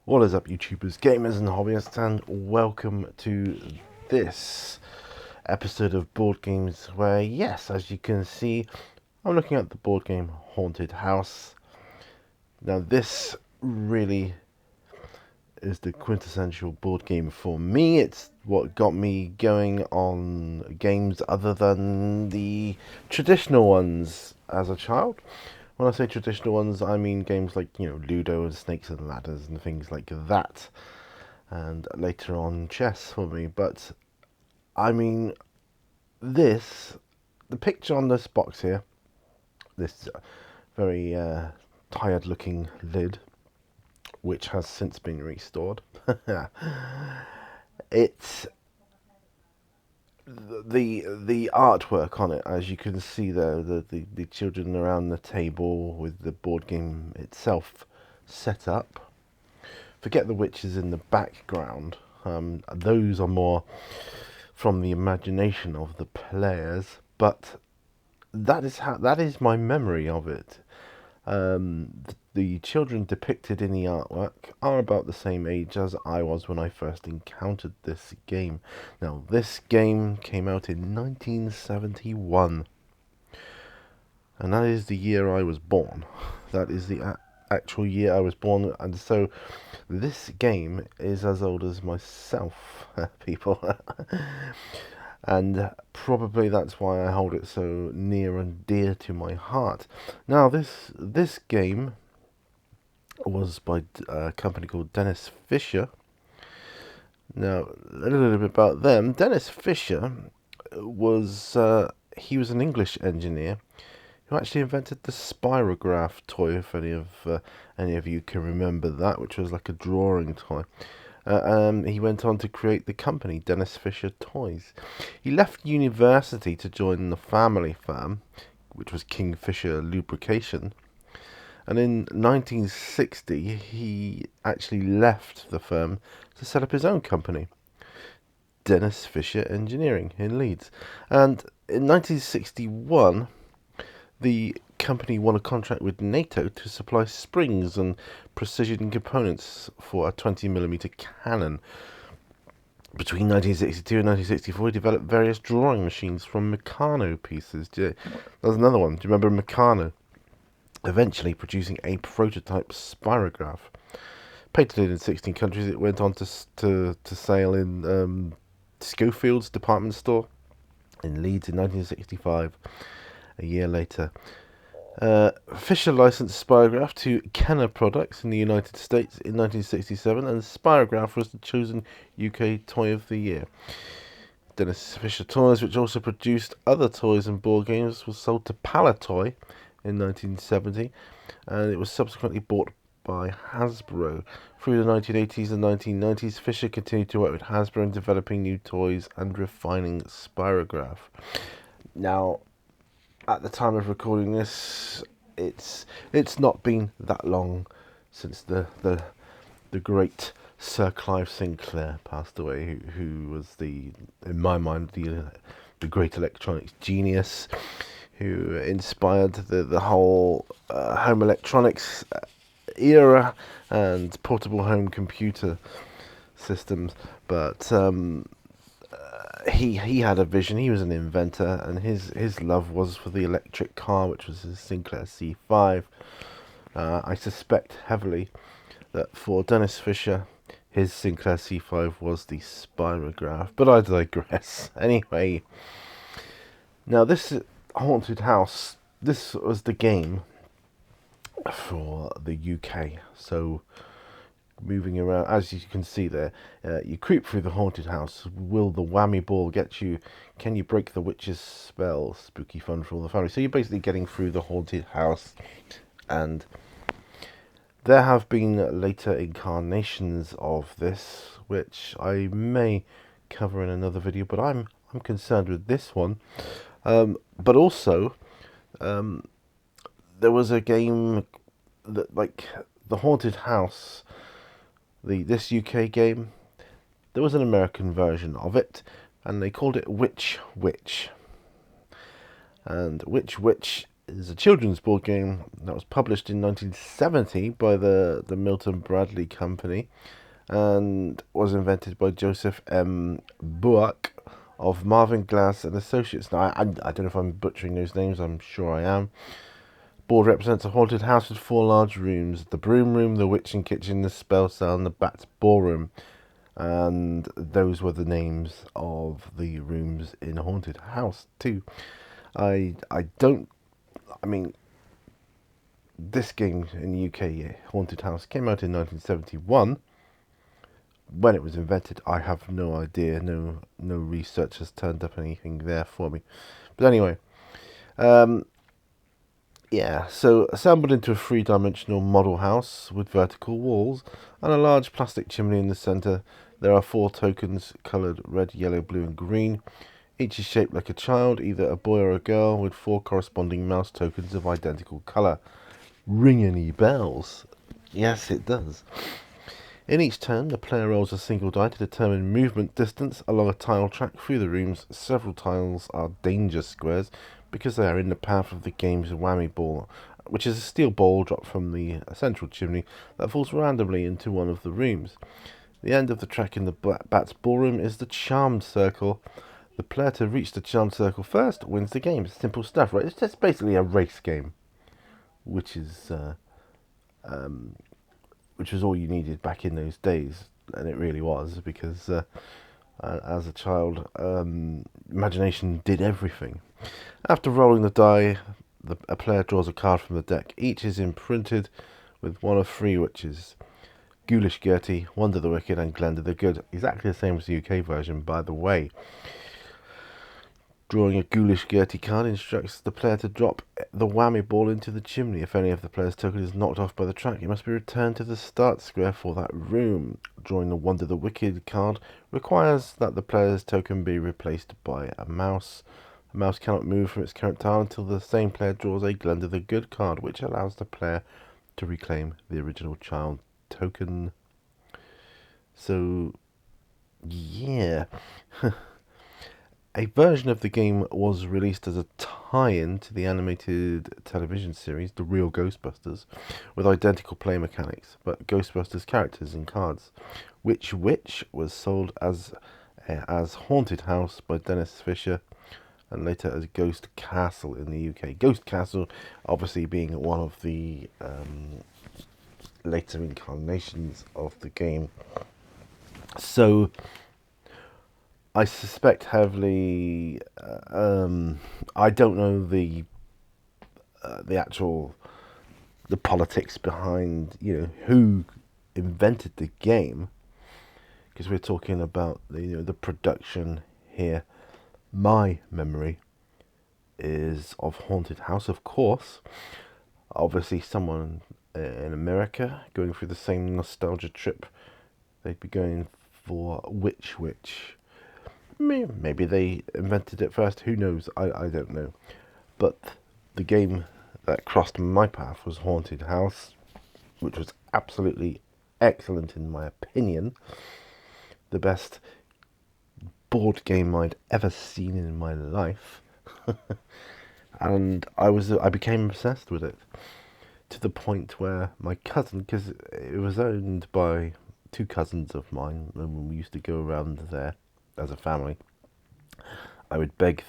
What is up, YouTubers, gamers and hobbyists, and welcome to this episode of Board Games where, yes, as you can see, I'm looking at the board game Haunted House. Now this really is the quintessential board game for me. It's what got me going on games other than the traditional ones as a child. When I say traditional ones, I mean games like, Ludo and Snakes and Ladders and things like that. And later on, chess for me. But, I mean, the picture on this box here, this very tired looking lid, which has since been restored. It's the artwork on it, as you can see there, the children around the table with the board game itself set up. Forget the witches in the background. Those are more from the imagination of the players, but that is my memory of it. The children depicted in the artwork are about the same age as I was when I first encountered this game. Now, this game came out in 1971, and that is the year I was born. That is the actual year I was born, and so this game is as old as myself, people. And probably that's why I hold it so near and dear to my heart. Now, this game was by a company called Dennis Fisher. Now, a little bit about them. Dennis Fisher was he was an English engineer who actually invented the Spirograph toy, if any of you can remember that, which was like a drawing toy. He went on to create the company Dennis Fisher Toys. He left university to join the family firm, which was Kingfisher Lubrication. And in 1960, he actually left the firm to set up his own company, Dennis Fisher Engineering in Leeds. And in 1961, the company won a contract with NATO to supply springs and precision components for a 20mm cannon. Between 1962 and 1964, he developed various drawing machines from Meccano pieces. There's another one. Do you remember Meccano? Eventually producing a prototype spirograph. Patented in 16 countries, it went on to sale in Schofield's department store in Leeds in 1965. A year later, Fisher licensed Spirograph to Kenner Products in the United States in 1967, and Spirograph was the chosen UK Toy of the Year. Dennis Fisher Toys, which also produced other toys and board games, was sold to Palitoy in 1970, and it was subsequently bought by Hasbro. Through the 1980s and 1990s, Fisher continued to work with Hasbro in developing new toys and refining Spirograph. Now, at the time of recording this, it's not been that long since the great Sir Clive Sinclair passed away, who was in my mind, the great electronics genius, who inspired the whole home electronics era and portable home computer systems. But he had a vision. He was an inventor, and his love was for the electric car, which was his Sinclair C5. I suspect heavily that for Dennis Fisher, his Sinclair C5 was the Spirograph, but I digress. Anyway, now this Haunted House, this was the game for the UK. So, moving around, as you can see there, you creep through the haunted house. Will the whammy ball get you? Can you break the witch's spell? Spooky fun for all the family. So you're basically getting through the haunted house, and there have been later incarnations of this, which I may cover in another video, but I'm concerned with this one. But also, there was a game that, like, the haunted house, this UK game, there was an American version of it, and they called it Witch Witch. And Witch Witch is a children's board game that was published in 1970 by the Milton Bradley Company and was invented by Joseph M. Buck of Marvin Glass and Associates. Now, I don't know if I'm butchering those names, I'm sure I am. Board represents a haunted house with 4 large rooms: the broom room, the witching kitchen, the spell cell, and the bat's ballroom. And those were the names of the rooms in Haunted House too. I mean, this game in the UK, Haunted House, came out in 1971. When it was invented, I have no idea. No research has turned up anything there for me. But anyway, yeah, so assembled into a 3-dimensional model house with vertical walls and a large plastic chimney in the centre, there are 4 tokens coloured red, yellow, blue and green. Each is shaped like a child, either a boy or a girl, with 4 corresponding mouse tokens of identical colour. Ring any bells? Yes, it does. In each turn, the player rolls a single die to determine movement distance along a tile track through the rooms. Several tiles are danger squares because they are in the path of the game's whammy ball, which is a steel ball dropped from the central chimney that falls randomly into one of the rooms. The end of the track in the bat's ballroom is the charmed circle. The player to reach the charmed circle first wins the game. Simple stuff, right? It's just basically a race game, which is which was all you needed back in those days, and it really was, because as a child, imagination did everything. After rolling the die, a player draws a card from the deck. Each is imprinted with one of 3 witches: Ghoulish Gertie, Wonder the Wicked, and Glenda the Good. Exactly the same as the UK version, by the way. Drawing a Ghoulish Gertie card instructs the player to drop the whammy ball into the chimney. If any of the player's token is knocked off by the track, it must be returned to the start square for that room. Drawing the Wonder the Wicked card requires that the player's token be replaced by a mouse. The mouse cannot move from its current tile until the same player draws a Glenda the Good card, which allows the player to reclaim the original child token. So, yeah. A version of the game was released as a tie-in to the animated television series The Real Ghostbusters, with identical play mechanics, but Ghostbusters characters and cards. Witch Witch was sold as Haunted House by Dennis Fisher, and later as Ghost Castle in the UK. Ghost Castle obviously being one of the later incarnations of the game. So I suspect heavily. I don't know the actual politics behind who invented the game, because we're talking about the production here. My memory is of Haunted House, of course. Obviously, someone in America going through the same nostalgia trip. They'd be going for Witch Witch. Maybe they invented it first, who knows, I don't know. But the game that crossed my path was Haunted House, which was absolutely excellent in my opinion. The best board game I'd ever seen in my life. And I became obsessed with it, to the point where my cousin, because it was owned by 2 cousins of mine, and we used to go around there as a family, I would beg,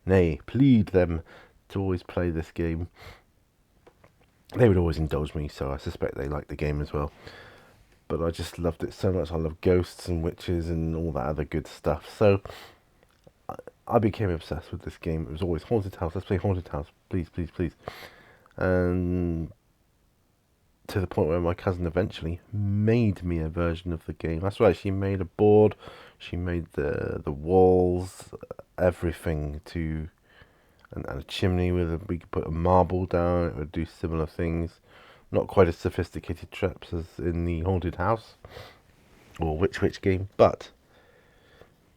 nay, plead them to always play this game. They would always indulge me, so I suspect they liked the game as well. But I just loved it so much. I love ghosts and witches and all that other good stuff. So I became obsessed with this game. It was always Haunted House. Let's play Haunted House, please, please, please. And to the point where my cousin eventually made me a version of the game. That's right, she made a board, she made the walls, everything, and a chimney we could put a marble down. It would do similar things. Not quite as sophisticated traps as in the Haunted House or Witch game, but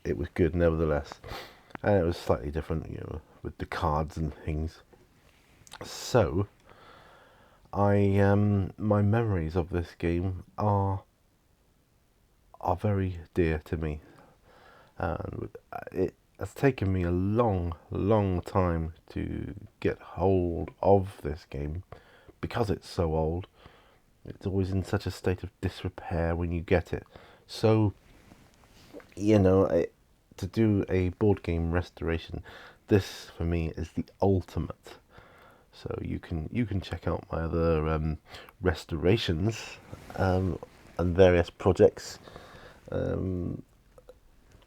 it was good nevertheless. And it was slightly different, with the cards and things. So my memories of this game are very dear to me, and has taken me a long time to get hold of this game because it's so old. It's always in such a state of disrepair when you get it. So, to do a board game restoration, this for me is the ultimate. So you can check out my other restorations and various projects um,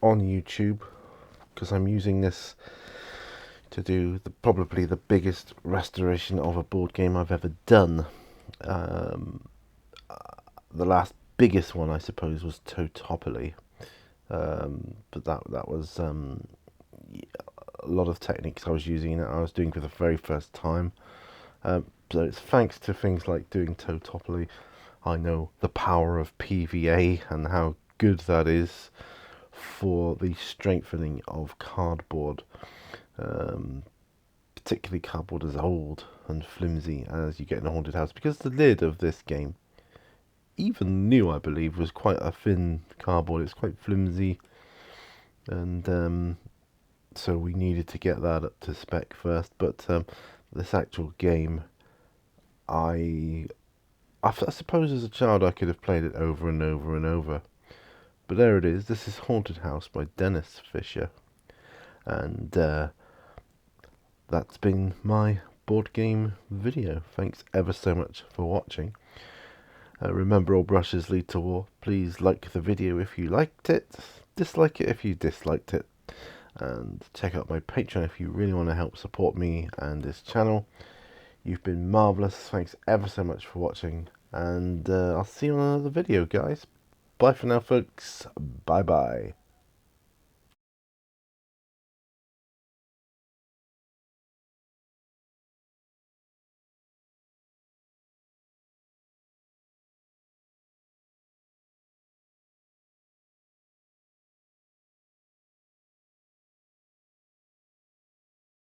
on YouTube, because I'm using this to do probably the biggest restoration of a board game I've ever done. Um, the last biggest one, I suppose, was Totopoly, but that was a lot of techniques I was using that I was doing for the very first time. So it's thanks to things like doing Totopoly, I know the power of PVA and how good that is for the strengthening of cardboard, particularly cardboard as old and flimsy as you get in a haunted house, because the lid of this game, even new I believe, was quite a thin cardboard. It's quite flimsy, and so we needed to get that up to spec first. But this actual game, I suppose as a child I could have played it over and over and over. But there it is. This is Haunted House by Dennis Fisher. And that's been my board game video. Thanks ever so much for watching. Remember, all brushes lead to war. Please like the video if you liked it. Dislike it if you disliked it. And check out my Patreon if you really want to help support me and this channel. You've been marvellous. Thanks ever so much for watching. And I'll see you on another video, guys. Bye for now, folks. Bye-bye.